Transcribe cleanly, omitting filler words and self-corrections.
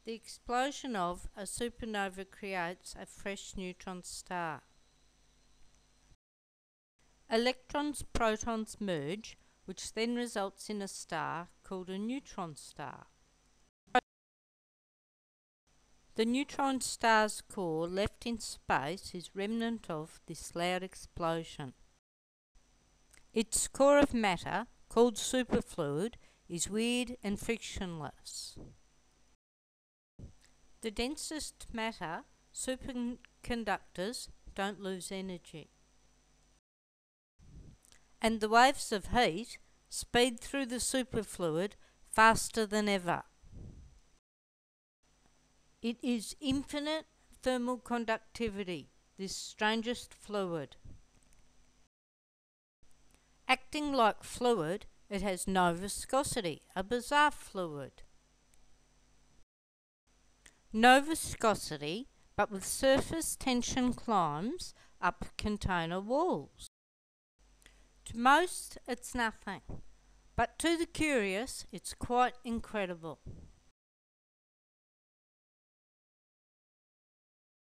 The explosion of a supernova creates a fresh neutron star. Electrons, protons merge, which then results in a star called a neutron star. The neutron star's core left in space is remnant of this loud explosion. Its core of matter, called superfluid, is weird and frictionless. The densest matter, superconductors, don't lose energy. And the waves of heat speed through the superfluid faster than ever. It is infinite thermal conductivity, this strangest fluid. Acting like fluid, it has no viscosity, a bizarre fluid. No viscosity, but with surface tension climbs up container walls. To most, it's nothing, but to the curious, it's quite incredible.